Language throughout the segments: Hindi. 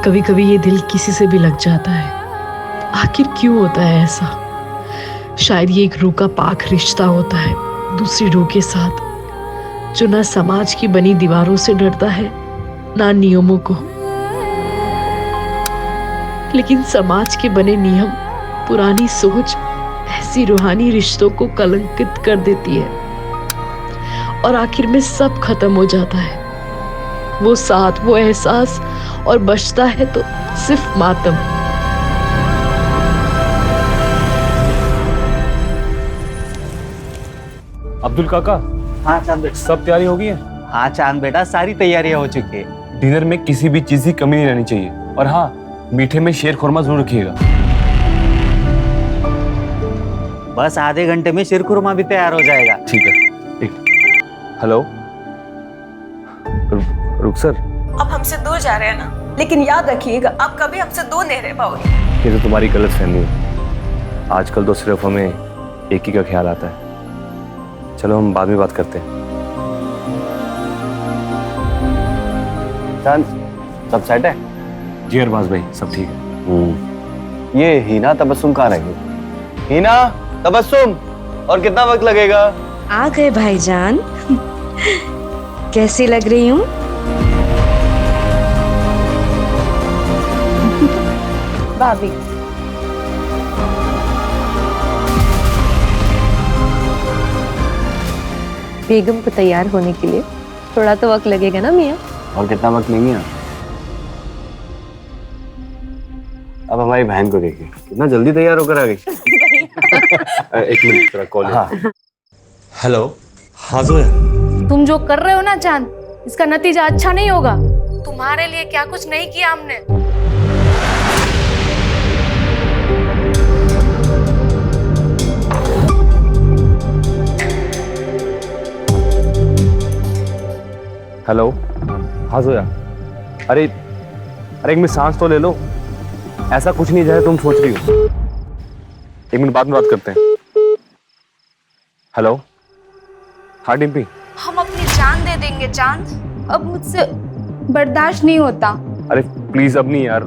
कभी कभी ये दिल किसी से भी लग जाता है। आखिर क्यों होता है ऐसा? शायद ये एक रूह का पाक रिश्ता होता है दूसरी रूह के साथ, जो ना समाज की बनी दीवारों से डरता है ना नियमों को। लेकिन समाज के बने नियम, पुरानी सोच ऐसी रूहानी रिश्तों को कलंकित कर देती है और आखिर में सब खत्म हो जाता है। वो साथ, वो एहसास, और बचता है तो सिर्फ मातम। अब्दुल काका। हाँ चांद बेटा। सब तैयारी हो गई है? हाँ चांद बेटा, सारी तैयारियां हो चुकी है। डिनर में किसी भी चीज की कमी नहीं रहनी चाहिए, और हाँ, मीठे में शेर खुरमा जरूर रखिएगा। बस आधे घंटे में शीर खुरमा भी तैयार हो जाएगा। ठीक है। हेलो रुक सर। अब हमसे दूर जा रहे हैं ना, लेकिन याद रखिएगा आप कभी हमसे दूर नहीं रह पाओगे। ये तो तुम्हारी गलत फहमी है। आजकल तो सिर्फ हमें एक ही का ख्याल आता है। चलो हम बाद में बात करते हैं। चांद, सब सेट है? जी अरबाज भाई, सब ठीक है। ये हीना तबस्सुम कहाँ रही? हीना तबस्सुम, और कितना वक्त लगेगा? आ गए भाईजान। कैसी लग रही हूँ? भाभी, बेगम को तैयार होने के लिए थोड़ा तो वक्त लगेगा ना मियाँ? और कितना वक्त नहीं है? अब हमारी बहन को देखिए, कितना जल्दी तैयार होकर आ गई। एक मिनट, तेरा कॉल है। हेलो। हाँ जोया। तुम जो कर रहे हो ना चांद, इसका नतीजा अच्छा नहीं होगा। तुम्हारे लिए क्या कुछ नहीं किया हमने। हेलो। हाँ जोया। अरे एक मिनट सांस तो ले लो। ऐसा कुछ नहीं जैसे तुम सोच रही हो। एक मिनट बाद में बात करते हैं। हेलो। हाँ डिम्पी। हम अपनी जान दे देंगे चांद, अब मुझसे बर्दाश्त नहीं होता। अरे प्लीज अब नहीं यार,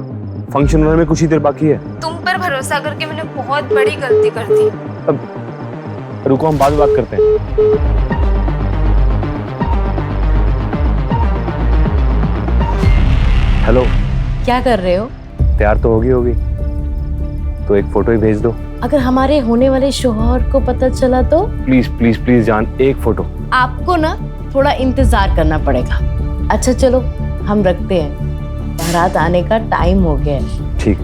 फंक्शन होने में कुछ ही देर बाकी है। तुम पर भरोसा करके मैंने बहुत बड़ी गलती कर दी। अब रुको, हम बाद में बात करते हैं। हेलो। क्या कर रहे हो? तैयार तो होगी तो एक फोटो ही भेज दो। अगर हमारे होने वाले शौहर को पता चला तो? प्लीज प्लीज प्लीज जान, एक फोटो। आपको ना थोड़ा इंतजार करना पड़ेगा। अच्छा चलो हम रखते हैं, बारात आने का टाइम हो गया है। ठीक।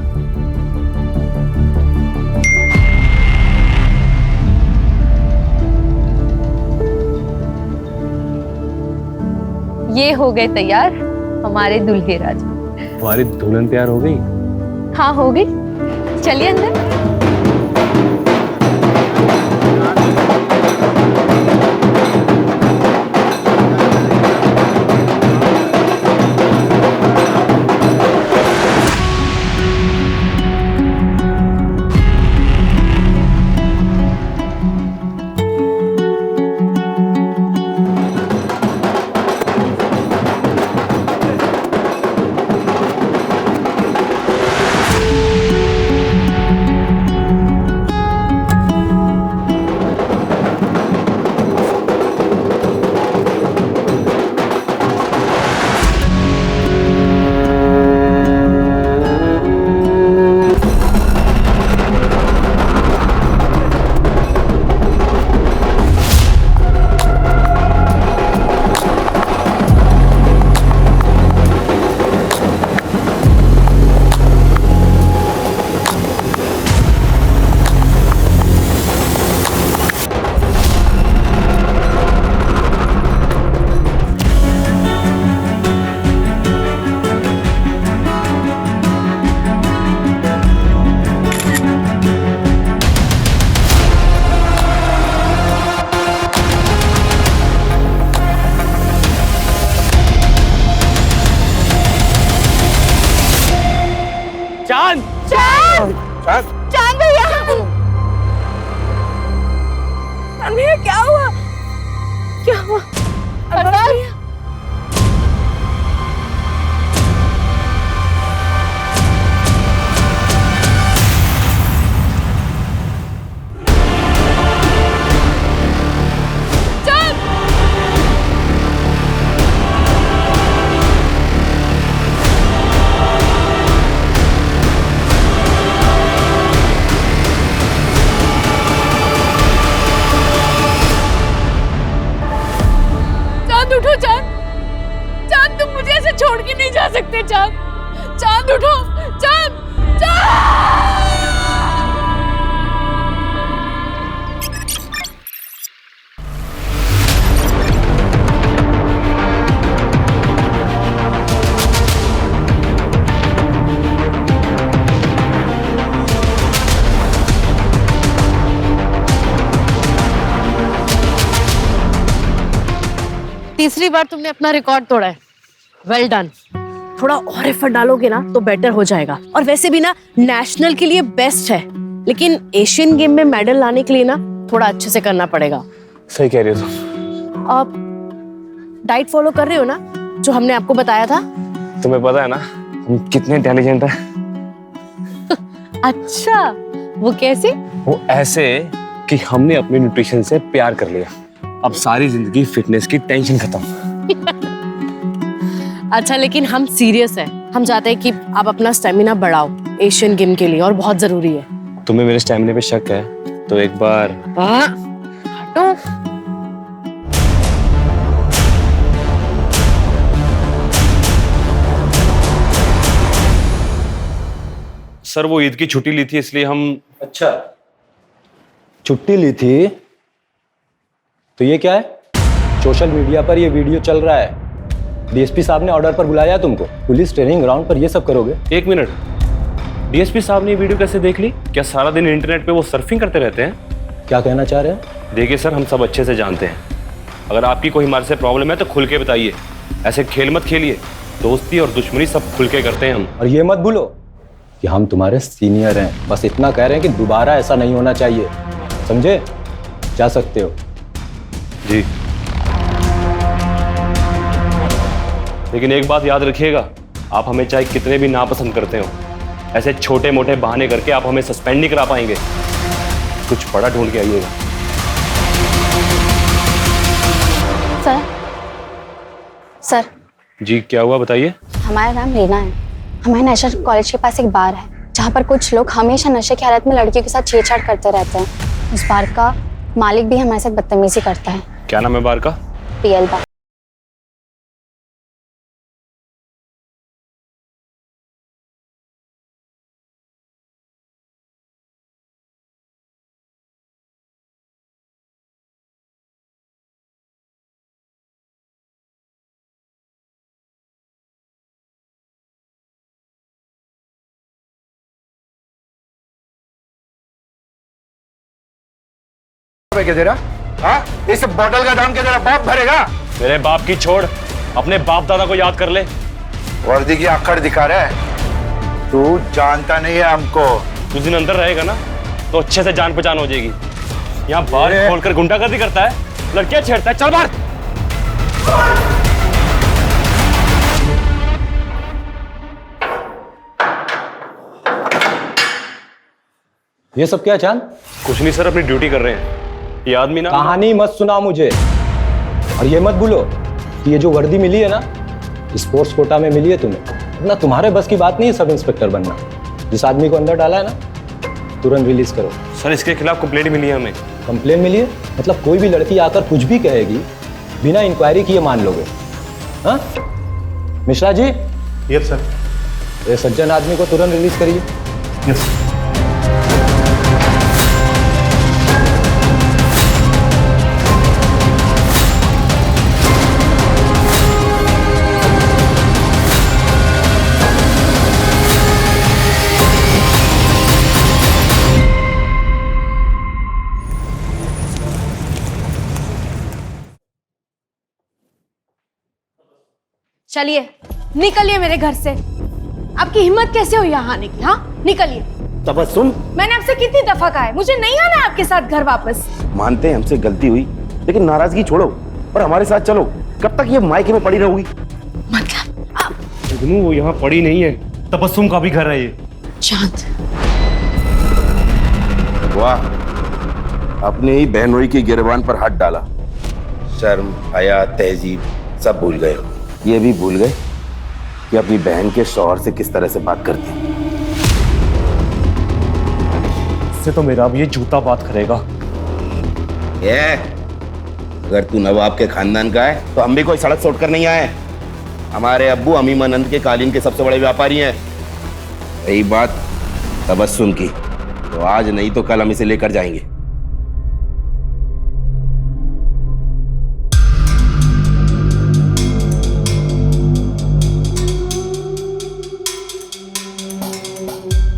ये हो गए तैयार हमारे दूल्हे राजा। तुम्हारी दुल्हन तैयार हो गई? हाँ हो गई, चलिए अंदर। चांद भैया, भैया क्या हुआ? क्या हुआ? तीसरी बार तुमने अपना रिकॉर्ड तोड़ा है। Well done. थोड़ा और एफर्ट डालोगे ना तो बेटर हो जाएगा। और वैसे भी ना नेशनल के लिए बेस्ट है, लेकिन एशियन गेम में मेडल लाने के लिए ना थोड़ा अच्छे से करना पड़ेगा। सही कह रही हो तुम। आप डाइट फॉलो कर रहे हो ना, जो हमने आपको बताया था? तुम्हें पता है ना हम कितने इंटेलिजेंट हैं। अच्छा, वो कैसे? वो ऐसे कि हमने अपने न्यूट्रिशन से प्यार कर लिया। अब सारी जिंदगी फिटनेस की टेंशन खत्म। अच्छा, लेकिन हम सीरियस हैं। हम चाहते हैं कि आप अपना स्टेमिना बढ़ाओ एशियन गेम के लिए, और बहुत जरूरी है। तुम्हें मेरे स्टेमिना पे शक है तो एक बार हटो। सर वो ईद की छुट्टी ली थी इसलिए हम। अच्छा, छुट्टी ली थी तो ये क्या है? सोशल मीडिया पर ये वीडियो चल रहा है। डीएसपी साहब ने ऑर्डर पर बुलाया तुमको। पुलिस ट्रेनिंग ग्राउंड पर ये सब करोगे? एक मिनट, डीएसपी साहब ने ये वीडियो कैसे देख ली? क्या सारा दिन इंटरनेट पे वो सर्फिंग करते रहते हैं? क्या कहना चाह रहे हैं? देखिए सर, हम सब अच्छे से जानते हैं, अगर आपकी कोई हमारे से प्रॉब्लम है तो खुल के बताइए। ऐसे खेल मत खेलिए। दोस्ती और दुश्मनी सब खुल के करते हैं हम। और ये मत भूलो कि हम तुम्हारे सीनियर हैं। बस इतना कह रहे हैं कि दोबारा ऐसा नहीं होना चाहिए, समझे? जा सकते हो। जी, लेकिन एक बात याद रखिएगा, आप हमें चाहे कितने भी नापसंद करते हो, ऐसे छोटे मोटे बहाने करके आप हमें सस्पेंड नहीं करा पाएंगे। कुछ बड़ा ढूंढ के आइएगा। सर, जी क्या हुआ बताइए। हमारा नाम रीना है। हमारे नेशनल कॉलेज के पास एक बार है जहाँ पर कुछ लोग हमेशा नशे की हालत में लड़कियों के साथ छेड़छाड़ करते रहते हैं। उस बार का मालिक भी हमारे साथ बदतमीजी करता है। क्या नाम है बार का? पीएल बार। क्या तेरा? हाँ? इस बोतल का दाम क्या तेरा बाप भरेगा? मेरे बाप की छोड़, अपने बाप दादा को याद कर ले। वर्दी की आखड़ दिखा रहा है। तू जानता नहीं है हमको। कुछ दिन अंदर रहेगा ना तो अच्छे से जान पहचान हो जाएगी। यहाँ बार खोलकर गुंडागर्दी करता है, लड़कियां छेड़ता है। चल बाहर। ये सब क्या चांद? कुछ नहीं सर, अपनी ड्यूटी कर रहे हैं। ये आदमी ना कहानी मत सुनाओ मुझे। और ये मत भूलो कि ये जो वर्दी मिली है ना, स्पोर्ट्स कोटा में मिली है तुम्हें। ना तुम्हारे बस की बात नहीं है सब इंस्पेक्टर बनना। जिस आदमी को अंदर डाला है ना, तुरंत रिलीज करो। सर इसके खिलाफ कंप्लेंट मिली है हमें। कंप्लेन मिली है? मतलब कोई भी लड़की आकर कुछ भी कहेगी, बिना इंक्वायरी किए मान लोगे? हाँ मिश्रा जी? Yes sir. ये सज्जन आदमी को तुरंत रिलीज करिए। यस। चलिए, निकलिए मेरे घर से। आपकी हिम्मत कैसे हुई यहाँ आने की? हाँ, निकलिए। तबस्सुम, मैंने आपसे कितनी दफा कहा है मुझे नहीं आना है आपके साथ घर वापस। मानते हैं हमसे गलती हुई, लेकिन नाराजगी छोड़ो और हमारे साथ चलो। कब तक ये मायके में पड़ी रहोगी? मतलब वो यहाँ पड़ी नहीं है। तबस्सुम का भी घर है ये। चांद, वाह, अपने ही बहनोई की गिरबान पर हाथ डाला। शर्म, हया, तहजीब सब भूल गए। ये भी भूल गए कि अपनी बहन के शौहर से किस तरह से बात करते हैं। इससे तो मेरा अब ये जूता बात करेगा। ये अगर तू नवाब के खानदान का है तो हम भी कोई सड़क छोड़ कर नहीं आए। हमारे अब्बू अमीमानंद के कालीन के सबसे बड़े व्यापारी हैं। रही बात तबस्सुम की, तो आज नहीं तो कल हम इसे लेकर जाएंगे।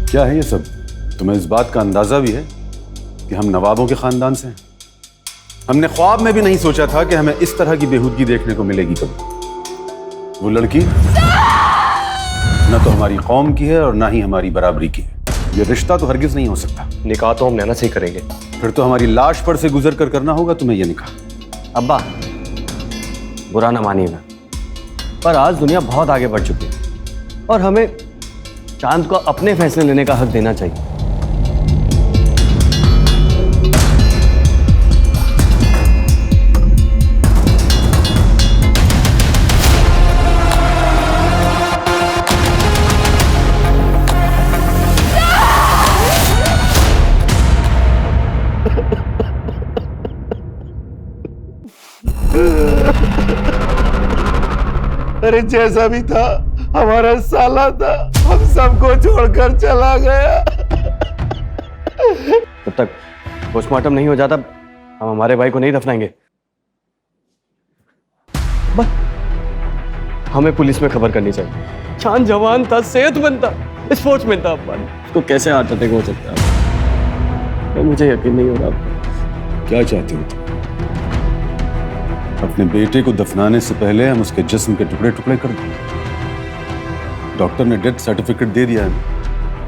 क्या है ये सब? तुम्हें इस बात का अंदाजा भी है कि हम नवाबों के खानदान से हैं? हमने ख्वाब में भी नहीं सोचा था कि हमें इस तरह की बेहूदगी देखने को मिलेगी कभी। वो लड़की न तो हमारी कौम की है और ना ही हमारी बराबरी की है। ये रिश्ता तो हरगिज नहीं हो सकता। निकाह तो हम नैना से ही करेंगे। फिर तो हमारी लाश पर से गुजर कर करना होगा तुम्हें ये निकाह। अब्बा, बुरा ना मानिएगा, पर आज दुनिया बहुत आगे बढ़ चुकी है और हमें चांद को अपने फैसले लेने का हक देना चाहिए। अरे जैसा भी था हमारा साला था, हम सबको छोड़कर चला गया। जब तक पोस्टमार्टम नहीं हो जाता हम हमारे भाई को नहीं दफनाएंगे। बस हमें पुलिस में खबर करनी चाहिए। चांद जवान था, सेहतमंद था, स्पोर्ट्समैन था। उसको कैसे हार्ट अटैक हो सकता है? मुझे यकीन नहीं हो रहा। क्या चाहते हो तुम? अपने बेटे को दफनाने से पहले हम उसके जिस्म के टुकड़े टुकड़े कर दें। डॉक्टर ने डेथ सर्टिफिकेट दे दिया है,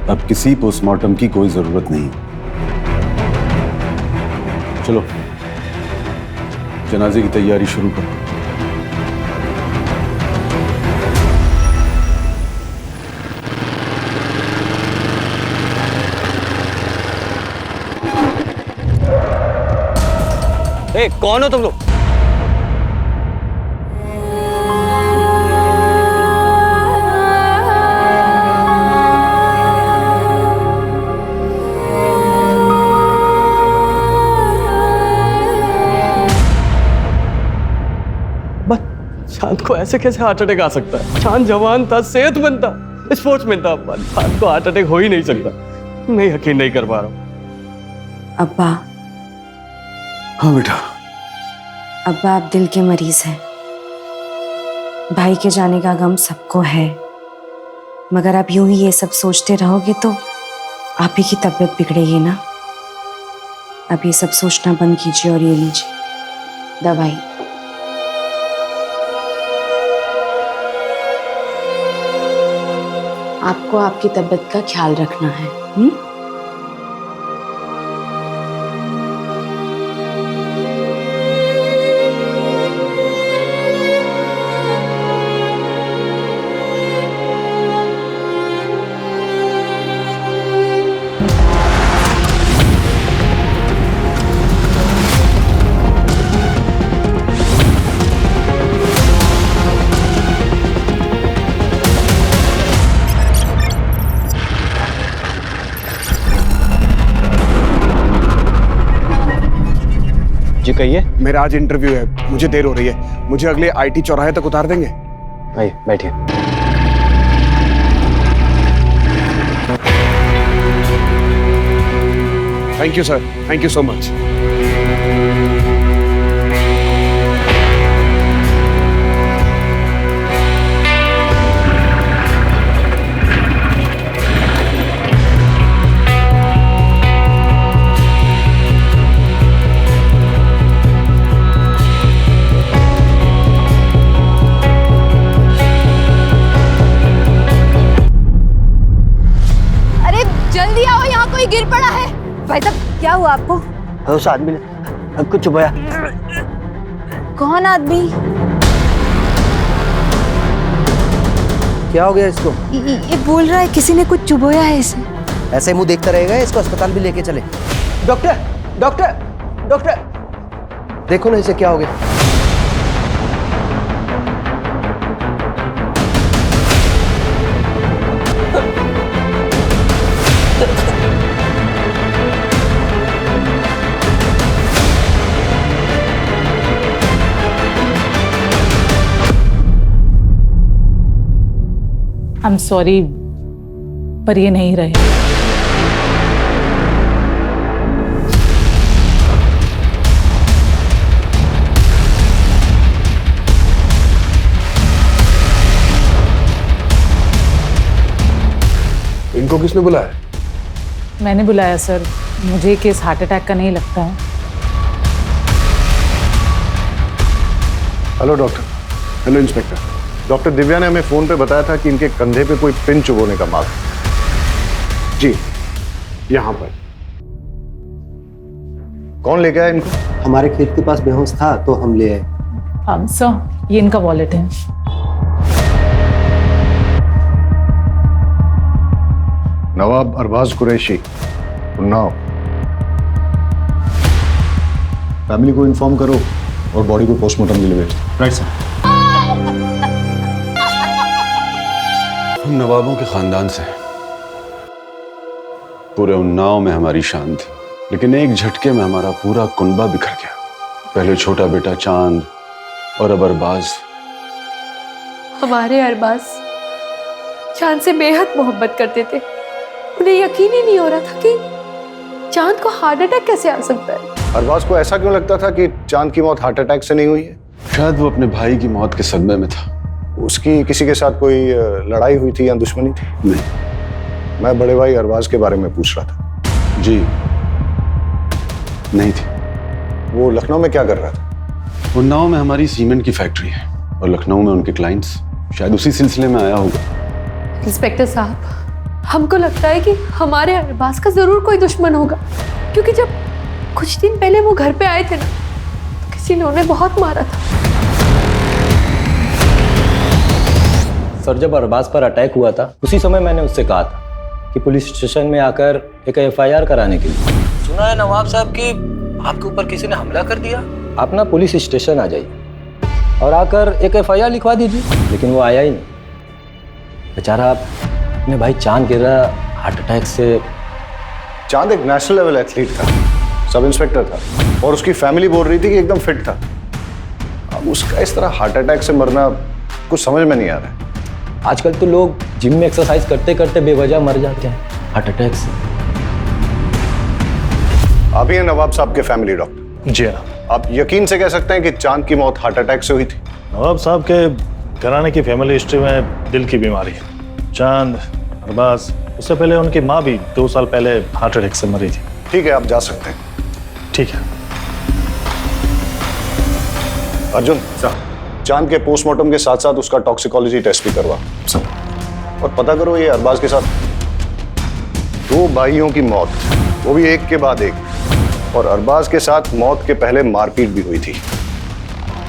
अब किसी पोस्टमार्टम की कोई जरूरत नहीं। चलो जनाजे की तैयारी शुरू करो। ए, कौन हो तुम लोग? चांद को ऐसे कैसे हार्ट अटैक आ सकता है? चांद जवान था, सेहतमंद था, स्पोर्ट्समैन था। चांद को हार्ट अटैक हो ही नहीं सकता। मैं यकीन नहीं कर पा रहा हूँ। अब्बा। हाँ बेटा। अब्बा, आप दिल के मरीज हैं। भाई के जाने का गम सबको है, मगर आप यूं ही ये सब सोचते रहोगे तो आप ही की तबीयत बिगड़ेगी ना। अब ये सब सोचना बंद कीजिए और ये लीजिए दवाई। आपको आपकी तबीयत का ख्याल रखना है। जी कहिए। मेरा आज इंटरव्यू है, मुझे देर हो रही है। मुझे अगले आईटी चौराहे तक उतार देंगे? आइए बैठिए। Thank you sir, thank you so much. जल्दी आओ, यहाँ कोई गिर पड़ा है। भाई साहब क्या हुआ आपको? उस आदमी ने कुछ चुभाया। कौन आदमी? क्या हो गया इसको? ये बोल रहा है किसी ने कुछ चुभोया है इसे। ऐसे मुंह देखता रहेगा, इसको अस्पताल भी लेके चले। डॉक्टर डॉक्टर डॉक्टर, देखो ना इसे क्या हो गया। आई एम सॉरी, पर ये नहीं रहे। इनको किसने बुलाया? मैंने बुलाया सर, मुझे केस हार्ट अटैक का नहीं लगता है। Hello doctor. Hello inspector. Doctor Divya ने हमें फोन पे बताया था कि इनके कंधे पे कोई पिन चुभोने का मार्क है। जी, यहाँ पर। कौन लेके आया इनको? हमारे खेत के पास बेहोश था तो हम ले आए। सर, ये इनका वॉलेट है। नवाब अरबाज कुरैशी, उन्नाव। फैमिली को इन्फॉर्म करो और बॉडी को पोस्टमार्टम के लिए भेज दो। Right sir. हम नवाबों के खानदान से हैं। पूरे उन्नाव में हमारी शान थी, लेकिन एक झटके में हमारा पूरा कुनबा बिखर गया। पहले छोटा बेटा चांद और अब अरबाज। हमारे अरबाज चांद से बेहद मोहब्बत करते थे। उन्हें यकीन ही नहीं हो रहा था कि चांद को हार्ट अटैक कैसे आ सकता है। अरबाज को ऐसा क्यों लगता था कि चांद की मौत हार्ट अटैक से नहीं हुई है? शायद वो अपने भाई की मौत के सदमे में था। उसकी किसी के साथ कोई लड़ाई हुई थी या दुश्मनी थी? नहीं। मैं बड़े भाई अरबाज के बारे में पूछ रहा था। जी नहीं थी। वो लखनऊ में क्या कर रहा था? उन्नाव में हमारी सीमेंट की फैक्ट्री है और लखनऊ में उनके क्लाइंट्स। शायद उसी सिलसिले में आया होगा। इंस्पेक्टर साहब, हमको लगता है कि हमारे अरबाज का जरूर कोई दुश्मन होगा, क्योंकि जब कुछ दिन पहले वो घर पे आए थे ना, तो किसी ने उन्हें बहुत मारा था। सर, जब अरबाज पर अटैक हुआ था उसी समय मैंने उससे कहा था कि पुलिस स्टेशन में आकर एक FIR कराने के लिए। सुना है नवाब साहब कि आपके ऊपर किसी ने हमला कर दिया। आप ना पुलिस स्टेशन आ जाइए और आकर एक FIR लिखवा दीजिए। लेकिन वो आया ही नहीं। बेचारा अपने भाई चांद गिरा हार्ट अटैक से। चांद एक नेशनल लेवल एथलीट था, सब इंस्पेक्टर था और उसकी फैमिली बोल रही थी कि एकदम फिट था। अब उसका इस तरह हार्ट अटैक से मरना कुछ समझ में नहीं आ रहा है। आजकल तो लोग जिम में एक्सरसाइज करते करते बेवजह मर जाते हैं हार्ट अटैक से। आप ही हैं नवाब साहब के फैमिली डॉक्टर? जी हाँ। आप यकीन से कह सकते हैं कि चांद की मौत हार्ट अटैक से हुई थी? नवाब साहब के घराने की फैमिली हिस्ट्री में दिल की बीमारी है। चांद, अरबाज, उससे पहले उनकी माँ भी 2 साल पहले हार्ट अटैक से मरी थी। ठीक है, आप जा सकते हैं। ठीक है। अर्जुन साहब, चांद के पोस्टमार्टम के साथ साथ उसका टॉक्सिकोलॉजी टेस्ट भी करवा और पता करो ये अरबाज के साथ 2 भाइयों की मौत, वो भी एक के बाद एक, और अरबाज के साथ मौत के पहले मारपीट भी हुई थी।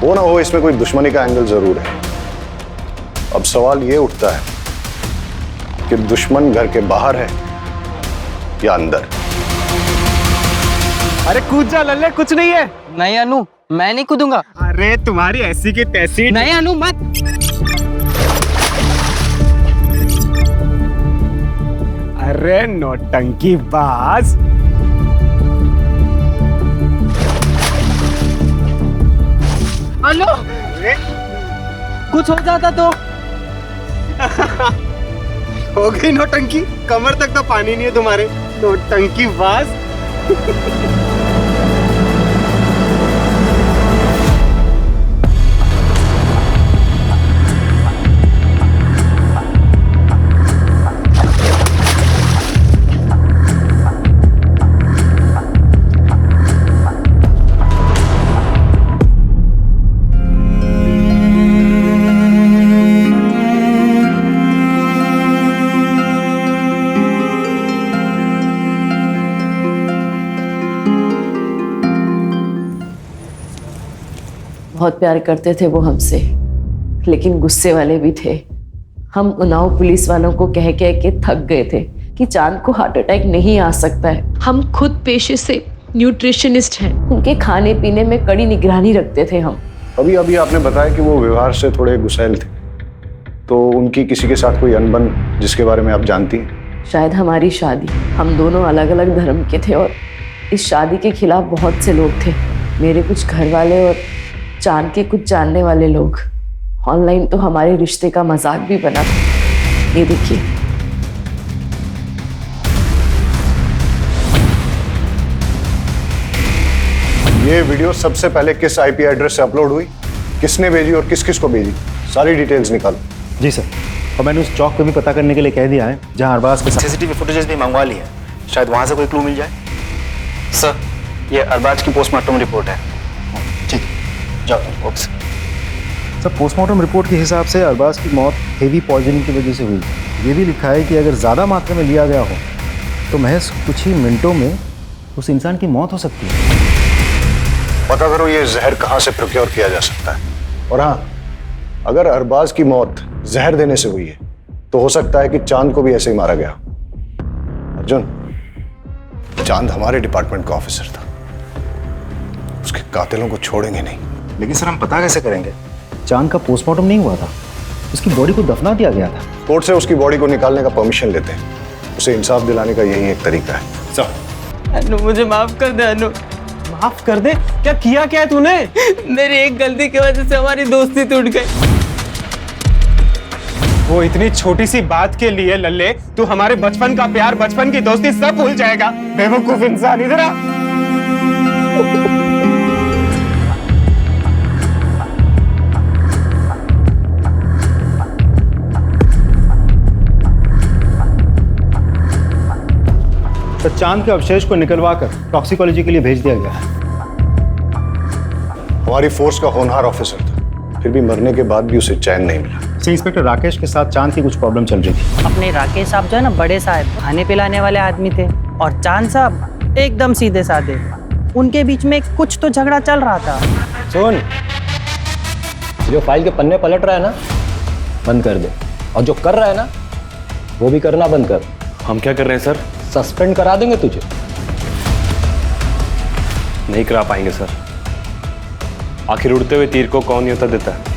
वो ना हो इसमें कोई दुश्मनी का एंगल जरूर है। अब सवाल ये उठता है कि दुश्मन घर के बाहर है या अंदर। अरे कूद जा लल्ले, कुछ नहीं है। नहीं अनु, मैं नहीं कूदूंगा। अरे तुम्हारी ऐसी की तैसी। नहीं अनु, मत। अरे नौटंकी बाज। अनु, कुछ हो जाता तो। हो गई नौटंकी, कमर तक तो पानी नहीं है तुम्हारे। नौटंकी बाज। बहुत प्यार करते थे वो हमसे, लेकिन गुस्से वाले भी थे। हम उन्नाव पुलिस वालों को कह कह के थक गए थे कि चांद को हार्ट अटैक नहीं आ सकता है। हम खुद पेशे से न्यूट्रिशनिस्ट हैं। उनके खाने पीने में कड़ी निगरानी रखते थे हम। अभी अभी आपने बताया कि वो व्यवहार से थोड़े गुस्सैल थे, तो उनकी किसी के साथ कोई अनबन जिसके बारे में आप जानती हैं? शायद हमारी शादी, हम दोनों अलग अलग धर्म के थे और इस शादी के खिलाफ बहुत से लोग थे। मेरे कुछ घर वाले और चांद के कुछ जानने वाले लोग। ऑनलाइन तो हमारे रिश्ते का मजाक भी बना था। ये देखिए। ये वीडियो सबसे पहले किस IP एड्रेस से अपलोड हुई, किसने भेजी और किस किस को भेजी, सारी डिटेल्स निकालो। जी सर, और मैंने उस चौक पे भी पता करने के लिए कह दिया है जहां अरबाज के साथ। CCTV फुटेजेस भी मंगवा ली है, शायद वहां से कोई क्लू मिल जाए। सर, ये अरबाज की पोस्टमार्टम रिपोर्ट है। ठीक, जाओ। ओके। सर पोस्टमार्टम रिपोर्ट के हिसाब से अरबाज की मौत हेवी पॉइजनिंग की वजह से हुई। ये भी लिखा है कि अगर ज़्यादा मात्रा में लिया गया हो तो महज कुछ ही मिनटों में उस इंसान की मौत हो सकती है। पता करो ये जहर कहाँ से प्रोक्योर किया जा सकता है। और हाँ, अगर अरबाज की मौत जहर देने से हुई है तो हो सकता है कि चांद को भी ऐसे ही मारा गया। अर्जुन, चांद हमारे डिपार्टमेंट का ऑफिसर था, उसके कातिलों को छोड़ेंगे नहीं। लेकिन सर हम पता कैसे करेंगे? चांद का पोस्टमार्टम नहीं हुआ था, उसकी बॉडी को दफना दिया गया था। कोर्ट से उसकी बॉडी को निकालने का परमिशन लेते हैं, उसे इंसाफ दिलाने का यही एक तरीका है। सब अनु मुझे माफ कर दे अनु। माफ कर दे? क्या है तूने? मेरी एक गलती की वजह से हमारी दोस्ती टूट गई। वो इतनी छोटी सी बात के लिए लल्ले तू हमारे बचपन का प्यार, बचपन की दोस्ती सब भूल जाएगा? बेवकूफ इंसान, इधर आ। तो चांद के अवशेष को निकलवाकर टॉक्सिकोलॉजी के लिए भेज दिया गया है। हमारी फोर्स का होनहार ऑफिसर था, फिर भी मरने के बाद भी उसे चैन नहीं मिला। इंस्पेक्टर राकेश के साथ चांद की कुछ प्रॉब्लम चल रही थी। अपने राकेश साहब जो है ना, बड़े साहब, खाने पिलाने वाले आदमी थे, और चांद साहब एकदम सीधे साधे। उनके बीच में कुछ तो झगड़ा चल रहा था। सुन, जो फाइल के पन्ने पलट रहा है ना, बंद कर दे, और जो कर रहा है ना वो भी करना बंद कर। हम क्या कर रहे हैं सर? सस्पेंड करा देंगे तुझे। नहीं करा पाएंगे सर। आखिर उड़ते हुए तीर को कौन न्योता देता है?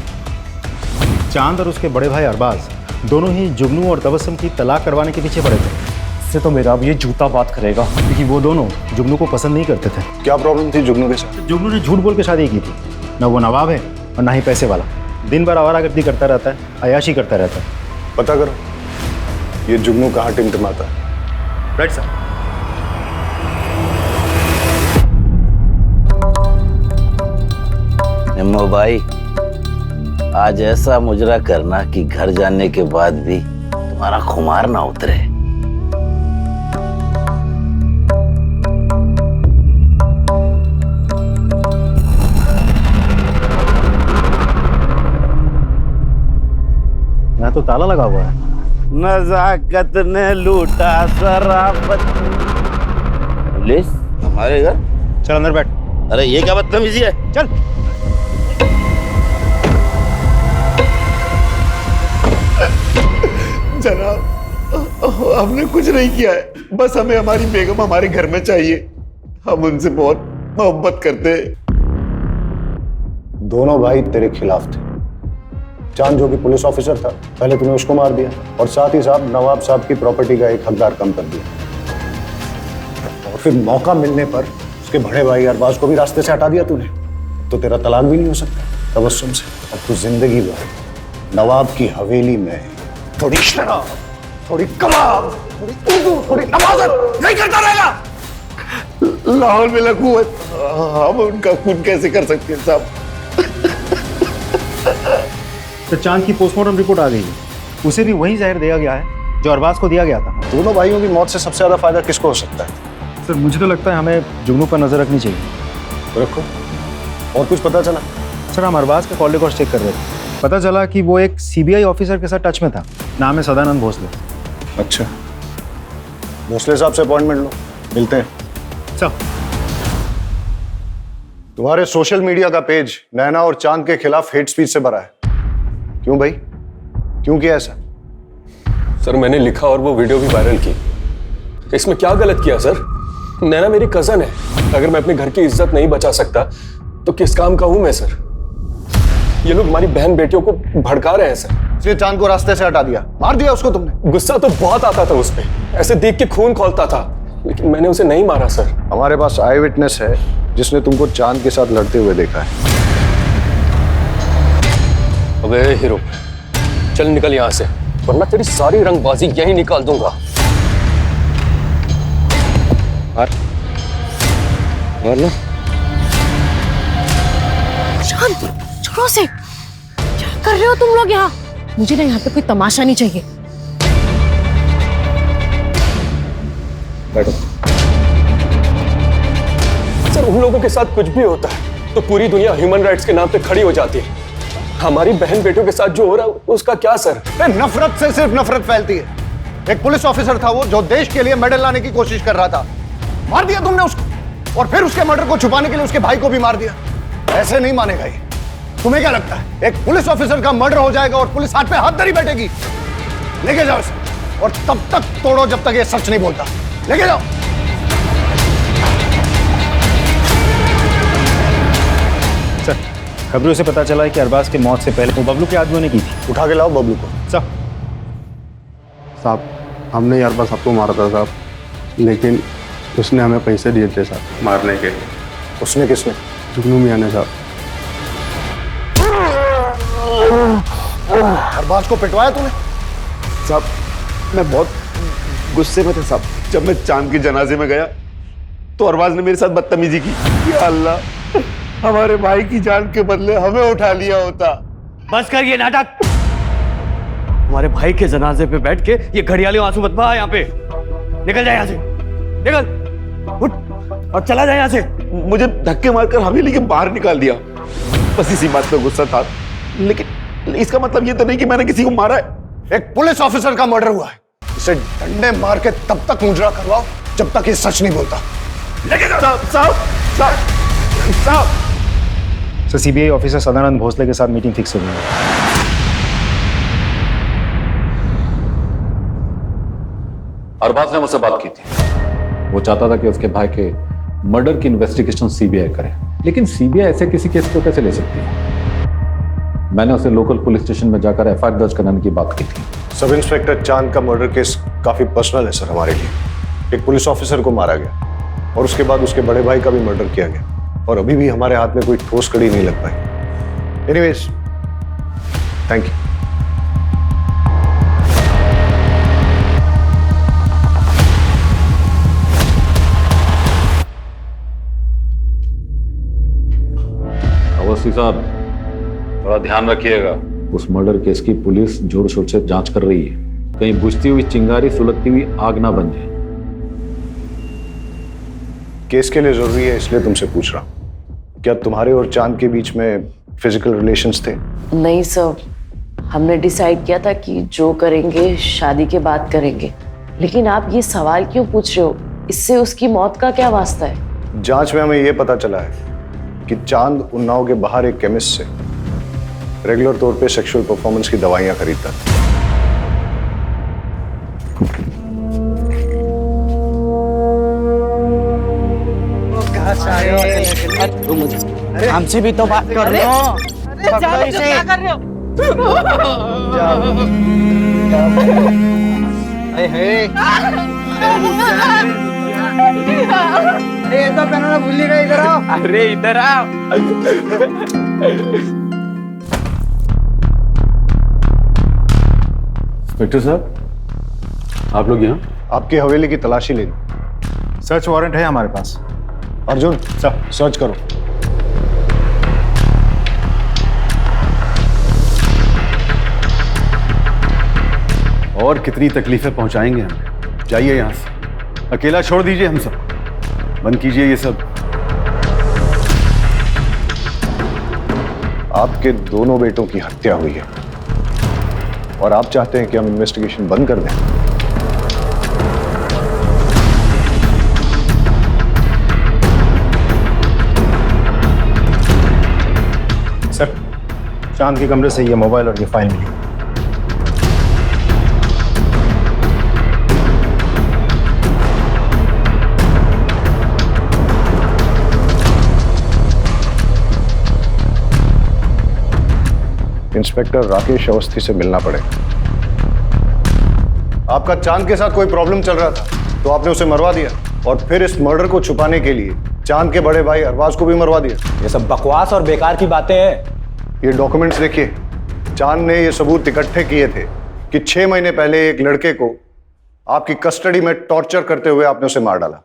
चांद और उसके बड़े भाई अरबाज दोनों ही जुगनू और तबस्सुम की तलाक करवाने के पीछे पड़े थे। इससे तो मेरा अब ये जूता बात करेगा, क्योंकि वो दोनों जुगनू को पसंद नहीं करते थे। क्या प्रॉब्लम थी जुगनू के साथ? जुगनू ने झूठ बोल के शादी की थी। न वो नवाब है और ना ही पैसे वाला। दिन भर आवारागर्दी करता रहता है, अयाशी करता रहता है। पता करो ये जुगनू कहाँ टिमटिमाता है। Right sir. निम्मो भाई, आज ऐसा मुजरा करना कि घर जाने के बाद भी तुम्हारा खुमार ना उतरे। यहाँ तो ताला लगा हुआ है। नजाकत ने लूटा शराफत। पुलिस हमारे घर? चल अंदर बैठ। अरे ये क्या बदतमीजी है? चल। जनाब, हमने कुछ नहीं किया है, बस हमें हमारी बेगम हमारे घर में चाहिए। हम उनसे बहुत मोहब्बत करते हैं। दोनों भाई तेरे खिलाफ थे। चांद जो कि पुलिस ऑफिसर था, पहले तूने उसको मार दिया, और साथ ही साथ नवाब साहब की प्रॉपर्टी का एक हकदार कम कर दिया। और फिर मौका मिलने पर उसके बड़े भाई अरबाज को भी रास्ते से हटा दिया तूने। तो तेरा तलाक भी नहीं हो सकता तबस्सुम से। अब तू जिंदगी भर नवाब की हवेली में थोड़ी शराब, थोड़ी कबाब, थोड़ी उर्दू, थोड़ी नमाज़त नहीं करता रहेगा। लाहौल में लकूवत, हम उनका खून कैसे कर सकते हैं साहब? तो चांद की पोस्टमार्टम रिपोर्ट आ गई है। उसे भी वही जहर दिया गया है जो अरबाज को दिया गया था। दोनों भाइयों की मौत से सबसे ज्यादा फायदा किसको हो सकता है? सर मुझे तो लगता है हमें जुगनू पर नजर रखनी चाहिए। रखो। और कुछ पता चला? सर हम अरबाज का कॉल रिकॉर्ड चेक कर रहे थे। पता चला कि वो एक सीबीआई ऑफिसर के साथ टच में था। नाम है सदानंद भोसले। अच्छा, भोसले साहब से अपॉइंटमेंट लो, मिलते हैं। सर, तुम्हारे सोशल मीडिया का पेज नैना और चांद के खिलाफ हेट स्पीच से भरा है। क्यों भाई, क्यों किया ऐसा? सर मैंने लिखा और वो वीडियो भी वायरल की। इसमें क्या गलत किया सर? नैना मेरी कजन है। अगर मैं अपने घर की इज्जत नहीं बचा सकता तो किस काम का हूं मैं सर? ये लोग हमारी बहन बेटियों को भड़का रहे हैं सर। इसलिए चांद को रास्ते से हटा दिया, मार दिया उसको तुमने? गुस्सा तो बहुत आता था उस पे, ऐसे देख के खून खौलता था, लेकिन मैंने उसे नहीं मारा सर। हमारे पास आई विटनेस है जिसने तुमको चांद के साथ लड़ते हुए देखा है। अबे हीरो, चल निकल यहाँ से, वरना तेरी सारी रंगबाजी यहीं निकाल दूंगा। मारना। शांत, छोड़ो से। क्या कर रहे हो तुम लोग यहाँ? मुझे ना यहाँ पे कोई तमाशा नहीं चाहिए। बैठो। सर उन लोगों के साथ कुछ भी होता है तो पूरी दुनिया ह्यूमन राइट्स के नाम पे खड़ी हो जाती है। हमारी बहन बेटों के साथ जो हो रहा है उसका क्या सर? नफरत से सिर्फ नफरत फैलती है। एक पुलिस ऑफिसर था वो जो देश के लिए मेडल लाने की कोशिश कर रहा था, मार दिया तुमने उसको, और फिर उसके मर्डर को छुपाने के लिए उसके भाई को भी मार दिया। ऐसे नहीं मानेगा ये। तुम्हें क्या लगता है एक पुलिस ऑफिसर का मर्डर हो जाएगा और पुलिस हाथ पे हाथ धरी बैठेगी? लेके जाओ इसे और तब तक तोड़ो जब तक ये सच नहीं बोलता। लेके जाओ। सर, खबरों से पता चला है कि अरबाज के मौत से पहले वो बबलू के आदमियों ने की थी। उठा के लाओ बबलू को। साहब हमने यार बस आपको मारा था साहब, लेकिन उसने हमें पैसे दिए थे साहब मारने के। उसने किसने? जुगनू मियां ने साहब। अरबाज को पिटवाया तूने? साहब मैं बहुत गुस्से में था साहब। जब मैं चांद के जनाजे में गया तो अरबाज ने मेरे साथ बदतमीजी की। या अल्लाह, हमारे भाई की जान के बदले हमें उठा लिया होता। बस कर ये नाटक। हमारे भाई के जनाजे पे बैठ के ये घड़ियाली आंसू मत बहा। यहाँ पे निकल जाए, यहाँ से निकल, उठ और चला जाए यहाँ से। मुझे धक्के मारकर हवेली के बाहर निकाल दिया। बस इसी बात पे गुस्सा था, लेकिन इसका मतलब ये तो नहीं कि मैंने किसी को मारा है। एक पुलिस ऑफिसर का मर्डर हुआ है, इसे डंडे मार के तब तक मुजरा करवाओ जब तक ये सच नहीं बोलता। लेके जाओ। साहब sir, CBI officer Sadanand Bhosle के साथ मीटिंग फिक्स हो गई है। अरबाज ने मुझसे बात की थी। वो चाहता था कि उसके भाई के मर्डर की इन्वेस्टिगेशन सीबीआई करे, लेकिन सीबीआई ऐसे किसी केस को कैसे ले सकती है? मैंने उसे लोकल पुलिस स्टेशन में जाकर एफआईआर दर्ज कराने की बात की थी। सब इंस्पेक्टर चांद का मर्डर केस काफी पर्सनल है सर हमारे लिए। एक पुलिस ऑफिसर को मारा गया और उसके बाद उसके बड़े भाई का भी मर्डर किया गया, और अभी भी हमारे हाथ में कोई ठोस कड़ी नहीं लग पाई। Anyways, thank you. अवस्थी साहब, थोड़ा ध्यान रखिएगा। उस मर्डर केस की पुलिस जोर शोर से जांच कर रही है, कहीं बुझती हुई चिंगारी सुलगती हुई आग ना बन जाए। केस के लिए जरूरी है इसलिए तुमसे पूछ रहा हूं, क्या तुम्हारे और चांद के बीच में फिजिकल रिलेशंस थे? नहीं सर, हमने डिसाइड किया था कि जो करेंगे शादी के बाद करेंगे। लेकिन आप ये सवाल क्यों पूछ रहे हो? इससे उसकी मौत का क्या वास्ता है? जांच में हमें यह पता चला है कि चांद उन्नाव के बाहर एक केमिस्ट से रेगुलर तौर पे सेक्सुअल परफॉर्मेंस की दवाइयां खरीदता था। हमसे भी तो बात कर लो। क्या कर रहे हो? अरे तो पहनना भूल ही गए, इधर आओ। अरे इधर आओ। इंस्पेक्टर साहब, आप लोग यहाँ? आपकी हवेली की तलाशी लेनी। सर्च वारंट है हमारे पास। अर्जुन सर, सर्च करो। और कितनी तकलीफें पहुंचाएंगे हम? जाइए यहाँ से, अकेला छोड़ दीजिए हम सब। बंद कीजिए ये सब। आपके दोनों बेटों की हत्या हुई है और आप चाहते हैं कि हम इन्वेस्टिगेशन बंद कर दें? सर, चांद के कमरे से ये मोबाइल और ये फाइल मिली। इंस्पेक्टर राकेश अवस्थी से मिलना पड़ेगा। आपका चांद के साथ कोई प्रॉब्लम चल रहा था तो आपने उसे मरवा दिया, और फिर इस मर्डर को छुपाने के लिए चांद के बड़े भाई अरबाज को भी मरवा दिया। ये सब बकवास और बेकार की बातें हैं। ये डॉक्यूमेंट्स देखिए। चांद ने ये सबूत इकट्ठे किए थे कि 6 महीने पहले एक लड़के को आपकी कस्टडी में टॉर्चर करते हुए आपने उसे मार डाला।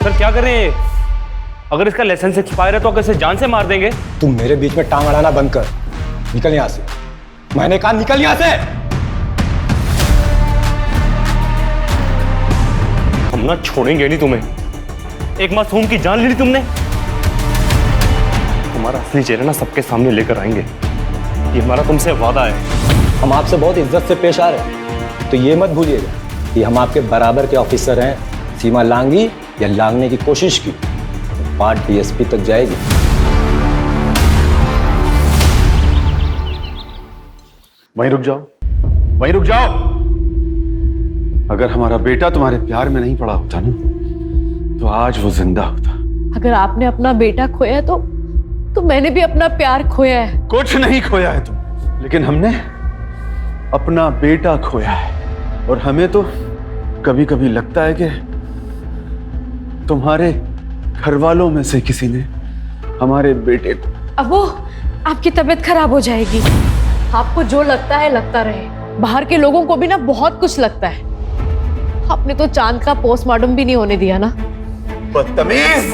सर क्या कर रहे हैं? अगर इसका लाइसेंस एक्सपायर है तो कैसे जान से मार देंगे? तुम मेरे बीच में टांग अड़ाना बंद कर। निकल यहां से। मैंने कहा निकल यहां से। हम ना छोड़ेंगे नहीं तुम्हें। एक मासूम की जान ले ली तुमने। तुम्हारा असली चेहरा ना सबके सामने लेकर आएंगे। ये हमारा तुमसे वादा है। हम आपसे बहुत इज्जत से पेश आ रहे हैं, तो ये मत भूलिएगा कि हम आपके बराबर के ऑफिसर हैं। सीमा लांगी या लांगने की कोशिश की तो बात डीएसपी तक जाएगी। वहीं रुक जाओ, वहीं रुक जाओ। अगर हमारा बेटा तुम्हारे प्यार में नहीं पड़ा होता ना, तो आज वो जिंदा होता। अगर आपने अपना बेटा खोया तो मैंने भी अपना प्यार खोया है। कुछ नहीं खोया है तुम, लेकिन हमने अपना बेटा खोया है। और हमें तो कभी कभी लगता है कि तुम्हारे घर वालों में से किसी ने हमारे बेटे को। अब वो आपकी तबीयत खराब हो जाएगी। आपको जो लगता है लगता रहे, बाहर के लोगों को भी ना बहुत कुछ लगता है। आपने तो चांद का पोस्टमार्टम भी नहीं होने दिया ना। बदतमीज,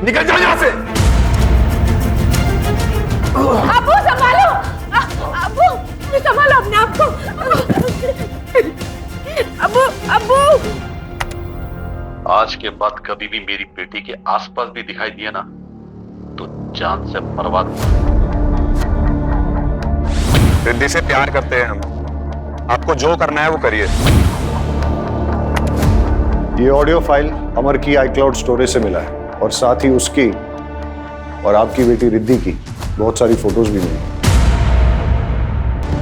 निकल जाओ यहाँ से। अबू संभालो, अबू संभालो अपने आप को। अबू अबू आज के बाद कभी भी मेरी बेटी के आसपास भी दिखाई दिया ना तो जान से बर्बाद। रिद्धि से प्यार करते हैं हम, आपको जो करना है वो करिए। ये ऑडियो फाइल अमर की iCloud स्टोरेज से मिला है और साथ ही उसकी और आपकी बेटी रिद्धि की बहुत सारी फोटोज भी मिली।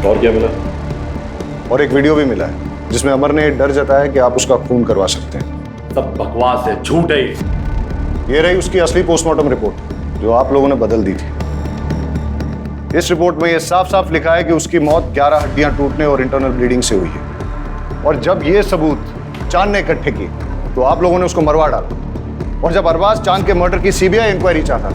और क्या मिला? और एक वीडियो भी मिला है जिसमें अमर ने डर जताया कि आप उसका खून करवा सकते हैं। सब बकवास है, झूठ है। ये रही उसकी असली पोस्टमार्टम रिपोर्ट जो आप लोगों ने बदल दी थी। इस रिपोर्ट में यह साफ साफ लिखा है कि उसकी मौत 11 हड्डियां टूटने और इंटरनल ब्लीडिंग से हुई है। और जब ये सबूत चांद ने इकट्ठे किए तो आप लोगों ने उसको मरवा डाला। और जब अरबाज चांद के मर्डर की सीबीआई इंक्वायरी चाहता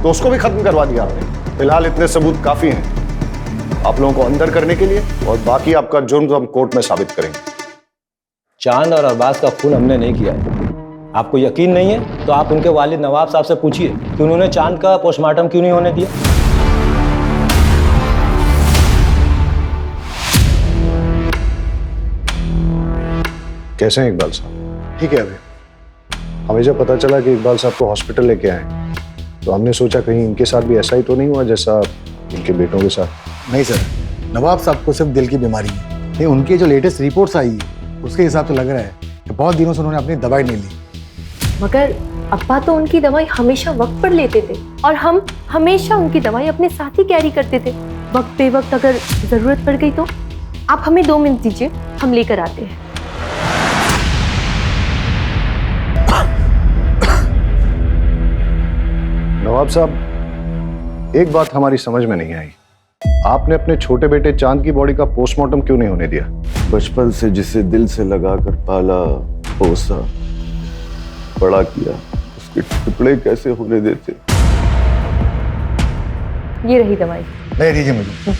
तो उसको भी खत्म करवा दिया आपने। फिलहाल इतने सबूत काफी हैं आप लोगों को अंदर करने के लिए, और बाकी आपका जुर्म तो हम कोर्ट में साबित करेंगे। चांद और अरबाज का खून हमने नहीं किया। आपको यकीन नहीं है तो आप उनके वालिद नवाब साहब से पूछिए कि उन्होंने चांद का पोस्टमार्टम क्यों नहीं होने दिया। कैसे हैं इकबाल साहब? ठीक है। अभी हमें जब पता चला कि इकबाल साहब को हॉस्पिटल लेके आए तो हमने सोचा कहीं इनके साथ भी ऐसा ही तो नहीं हुआ जैसा इनके बेटों के साथ। नहीं सर, नवाब साहब को सिर्फ दिल की बीमारी है। नहीं, उनकी जो लेटेस्ट रिपोर्ट्स आई है उसके हिसाब से लग रहा है कि बहुत दिनों से उन्होंने अपनी दवाई नहीं ली। मगर अब्बा तो उनकी दवाई हमेशा वक्त पर लेते थे और हम हमेशा उनकी दवाई अपने साथ ही कैरी करते थे। वक्त पे वक्त अगर जरूरत पड़ गई तो आप हमें 2 मिनट दीजिए, हम लेकर आते हैं। नवाब साहब, एक बात हमारी समझ में नहीं आई, आपने अपने छोटे बेटे चांद की बॉडी का पोस्टमार्टम क्यों नहीं होने दिया? बचपन से जिसे दिल से लगाकर पाला, पोसा, बड़ा किया, उसके टुकड़े कैसे होने देते? ये रही दवाई। ले दीजिए मुझे।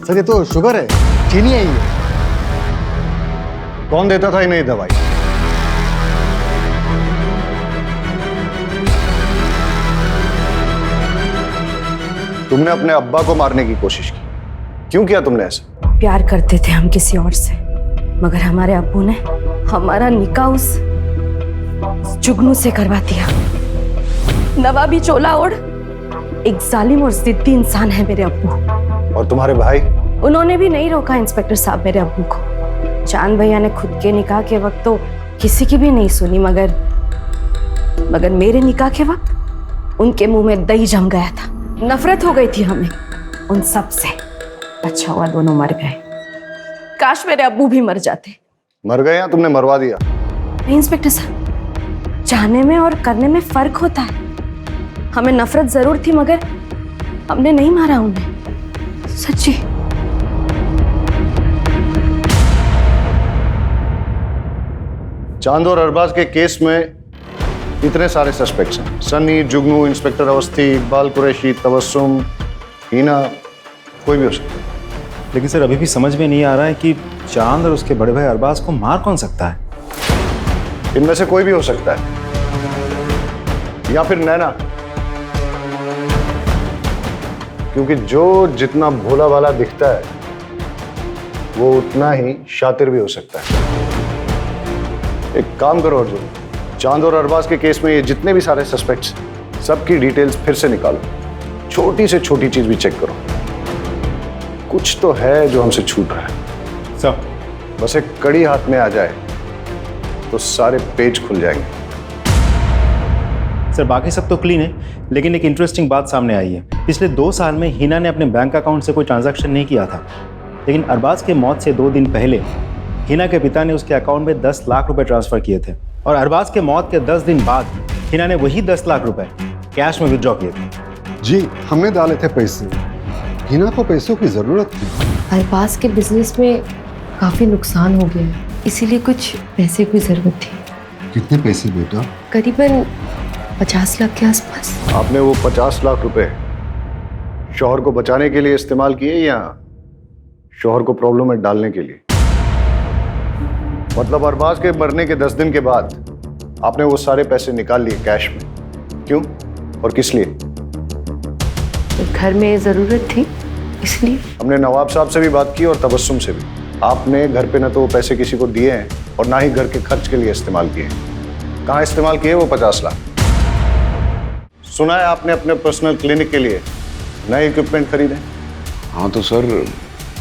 सर ये तो शुगर है, चीनी है ये। कौन देता था इन्हें दवाई? तुमने अपने अब्बा को मारने की कोशिश की, क्यों किया तुमने ऐसा? प्यार करते थे हम किसी और से, मगर हमारे अब्बू ने हमारा निकाह उस जुगनू से करवा दिया। नवाबी चोला ओढ़ एक जालिम और जिद्दी इंसान है मेरे अब्बू। और तुम्हारे भाई? उन्होंने भी नहीं रोका इंस्पेक्टर साहब मेरे अब्बू को। चांद भैया ने खुद के निकाह के वक्त तो किसी की भी नहीं सुनी, मगर मेरे निकाह के वक्त उनके मुंह में दही जम गया था। नफरत हो गई थी हमें उन सब से। अच्छा हुआ दोनों मर गए, काश मेरे अब्बू भी मर जाते। मर गए या तुमने मरवा दिया? नहीं इंस्पेक्टर साहब, चाहने में और करने में फर्क होता है। हमें नफरत जरूर थी मगर हमने नहीं मारा उन्हें, सच्ची। चांद और अरबाज के केस में इतने सारे सस्पेक्ट्स हैं, सनी, जुगनू, इंस्पेक्टर अवस्थी, इकबाल कुरैशी, तबस्सुम, हीना, कोई भी हो सकता है। लेकिन सर अभी भी समझ में नहीं आ रहा है कि चांद और उसके बड़े भाई अरबाज को मार कौन सकता है? इनमें से कोई भी हो सकता है, या फिर नैना, क्योंकि जो जितना भोला भाला दिखता है वो उतना ही शातिर भी हो सकता है। एक काम करो अर्जुन, चांद और अरबाज के केस में ये जितने भी सारे सस्पेक्ट्स, सबकी डिटेल्स फिर से निकालो, छोटी से छोटी चीज भी चेक करो। कुछ तो है जो हमसे छूट रहा है। सर बस एक कड़ी हाथ में आ जाए तो सारे पेज खुल जाएंगे। सर बाकी सब तो क्लीन है, लेकिन एक इंटरेस्टिंग बात सामने आई है। पिछले 2 साल में हिना ने अपने बैंक अकाउंट से कोई ट्रांजैक्शन नहीं किया था, लेकिन अरबाज के मौत से 2 दिन पहले हिना के पिता ने उसके अकाउंट में 10 लाख रुपए ट्रांसफर किए थे, और अरबाज के मौत के 10 दिन बाद हिना ने वही 10 लाख रुपए कैश में विड्रॉ किए थे। जी, हमने डाले थे पैसे। हिना को पैसों की जरूरत थी। अरबाज के बिजनेस में काफी नुकसान हो गया है, इसीलिए कुछ पैसे की जरूरत थी। कितने पैसे बेटा? करीबन 50 लाख के आसपास। आपने वो 50 लाख रुपए शौहर को बचाने के लिए इस्तेमाल किए या शौहर को प्रॉब्लम में डालने के लिए? मतलब अरबाज के मरने के 10 दिन के बाद आपने वो सारे पैसे निकाल लिए कैश में, क्यों और किस लिए? घर में जरूरत थी इसलिए। हमने नवाब साहब से भी बात की और तबस्सुम से भी। आपने घर पे न तो वो पैसे किसी को दिए हैं और ना ही घर के खर्च के लिए इस्तेमाल किए हैं। कहाँ इस्तेमाल किए वो 50 लाख? सुना है आपने अपने पर्सनल क्लिनिक के लिए नए इक्विपमेंट खरीदे। हाँ तो सर,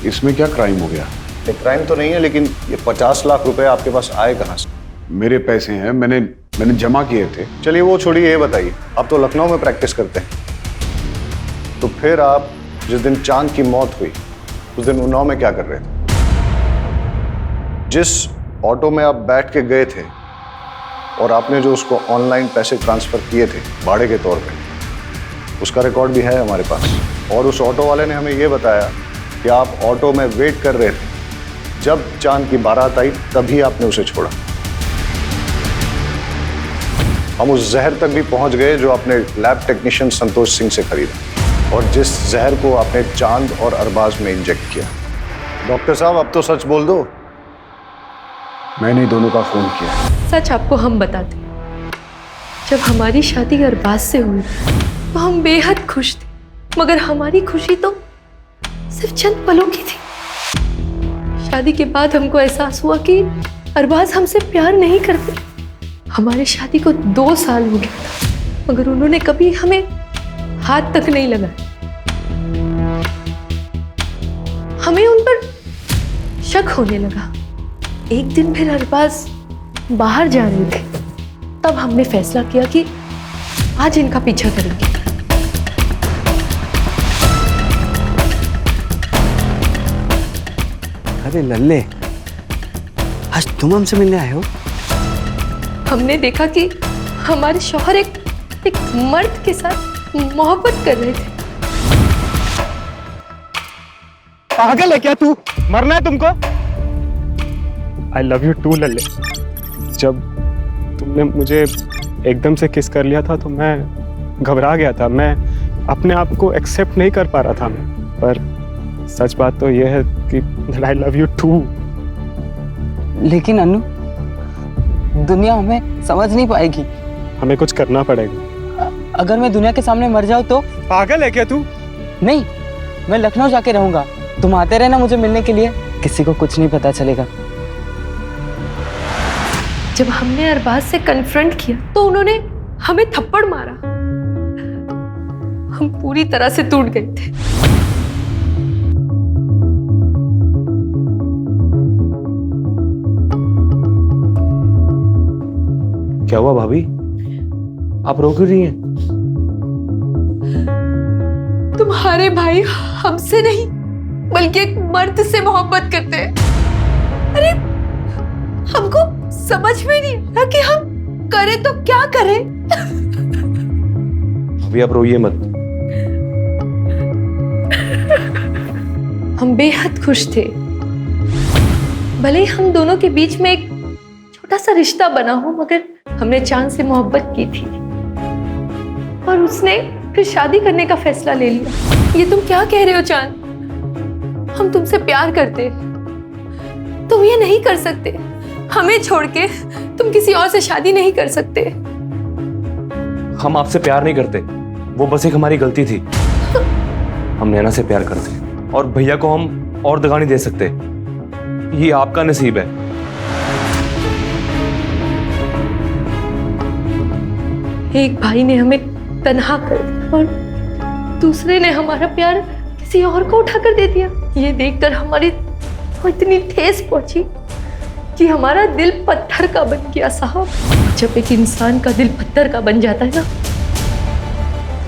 इसमें क्या क्राइम हो गया? ये क्राइम तो नहीं है, लेकिन ये 50 लाख रुपए आपके पास आए कहाँ से? मेरे पैसे हैं, मैंने जमा किए थे। चलिए वो छोड़िए, ये बताइए, आप तो लखनऊ में प्रैक्टिस करते हैं, तो फिर आप जिस दिन चांद की मौत हुई उस दिन उन्नाव में क्या कर रहे थे? जिस ऑटो में आप बैठ के गए थे और आपने जो उसको ऑनलाइन पैसे ट्रांसफर किए थे भाड़े के तौर पे, उसका रिकॉर्ड भी है हमारे पास। और उस ऑटो वाले ने हमें ये बताया कि आप ऑटो में वेट कर रहे थे, जब चांद की बारात आई तभी आपने उसे छोड़ा। हम उस जहर तक भी पहुंच गए जो आपने लैब टेक्नीशियन संतोष सिंह से खरीदा और जिस जहर को आपने चांद और अरबाज में इंजेक्ट किया। डॉक्टर साहब, अब तो सच बोल दो, मैंने दोनों का खून किया। सच आपको हम बताते, जब हमारी शादी अरबाज से हुई तो हम बेहद खुश थे, मगर हमारी खुशी तो सिर्फ चंद पलों की थी। शादी के बाद हमको एहसास हुआ कि अरबाज हमसे प्यार नहीं करते। हमारी शादी को 2 साल हो गया था, मगर उन्होंने कभी हमें हाथ तक नहीं लगाया। हमें उन पर शक होने लगा। एक दिन फिर अरबाज बाहर जा रहे थे, तब हमने फैसला किया कि आज इनका पीछा करेंगे। अरे लल्ले, आज तुम हमसे मिलने आए हो? हमने देखा कि हमारे शौहर एक मर्द के साथ मोहब्बत कर रहे थे। पागल है क्या तू? मरना है तुमको? आई लव यू टू लल्ले। जब तुमने मुझे एकदम से किस कर लिया था तो मैं घबरा गया था। मैं अपने आप को एक्सेप्ट नहीं कर पा रहा था मैं, पर सच बात तो यह है कि आई लव यू टू। लेकिन अनु, दुनिया हमें समझ नहीं पाएगी। हमें कुछ करना पड़ेगा। अगर मैं दुनिया के सामने मर जाऊं तो? पागल है क्या तू? नहीं, मैं लखनऊ जाके रहूंगा। तुम आते रहना मुझे मिलने के लिए, किसी को कुछ नहीं पता चलेगा। जब हमने अरबाज से कन्फ्रंट किया तो उन्होंने हमें थप्पड़ मारा। हम पूरी तरह से टूट गए थे। क्या हुआ भाभी? आप रो क्यों रही हैं? तुम्हारे भाई हमसे नहीं बल्कि एक मर्द से मोहब्बत करते हैं। अरे हमको समझ में नहीं आ कि हम करें तो क्या करें। अभी आप रोइए मत। हम बेहद खुश थे। भले ही हम दोनों के बीच में एक छोटा सा रिश्ता बना हो, मगर हमने चांद से मोहब्बत की थी और उसने फिर शादी करने का फैसला ले लिया। ये तुम क्या कह रहे हो चांद? हम तुमसे प्यार करते, तुम ये नहीं कर सकते। हमें छोड़ के तुम किसी और से शादी नहीं कर सकते। हम आपसे प्यार नहीं करते, वो बस एक हमारी गलती थी। हम नैना से प्यार करते और भैया को हम और दगा नहीं दे सकते। ये आपका नसीब है। एक भाई ने हमें तन्हा कर दिया और दूसरे ने हमारा प्यार किसी और को उठाकर दे दिया। ये देखकर हमारी इतनी ठेस पहुंची कि हमारा दिल पत्थर का बन गया साहब। जब एक इंसान का दिल पत्थर का बन जाता है ना,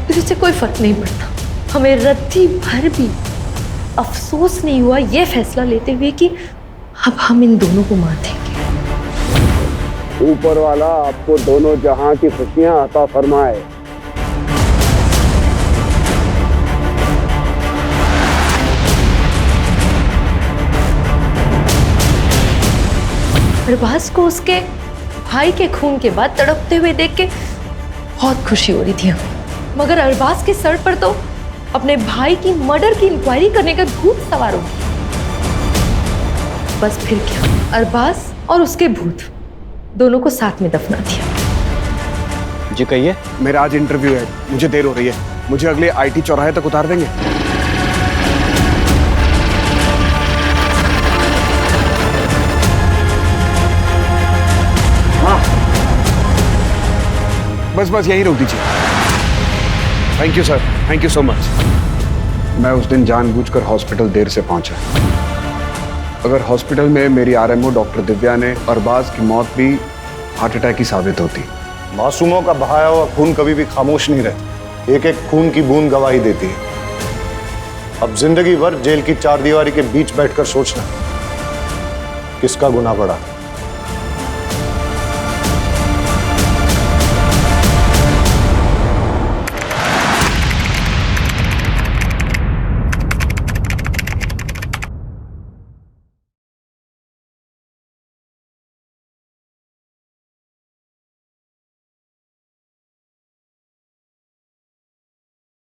फिर उससे कोई फर्क नहीं पड़ता। हमें रत्ती भर भी अफसोस नहीं हुआ ये फैसला लेते हुए कि अब हम इन दोनों को मार देंगे। ऊपर वाला आपको दोनों जहां की खुशियां अता फरमाए। अरबाज को उसके भाई के खून के बाद तड़पते हुए देख के बहुत खुशी हो रही थी हमें, मगर अरबाज के सर पर तो अपने भाई की मर्डर की इंक्वायरी करने का भूत सवार हो गया। बस फिर क्या, अरबाज और उसके भूत दोनों को साथ में दफना दिया। जी कहिए। मेरा आज इंटरव्यू है, मुझे देर हो रही है, मुझे अगले आईटी चौराहे तक उतार देंगे? हाँ, बस यही रोक दीजिए। Thank you sir, thank you so much. मैं उस दिन जानबूझकर हॉस्पिटल देर से पहुंचा। अगर हॉस्पिटल में मेरी आरएमओ डॉक्टर दिव्या ने अरबाज की मौत भी हार्ट अटैक की साबित होती। मासूमों का बहाया हुआ खून कभी भी खामोश नहीं रहता। एक एक खून की बूंद गवाही देती है। अब जिंदगी भर जेल की चारदीवारी के बीच बैठकर सोचना किसका गुनाह बढ़ा।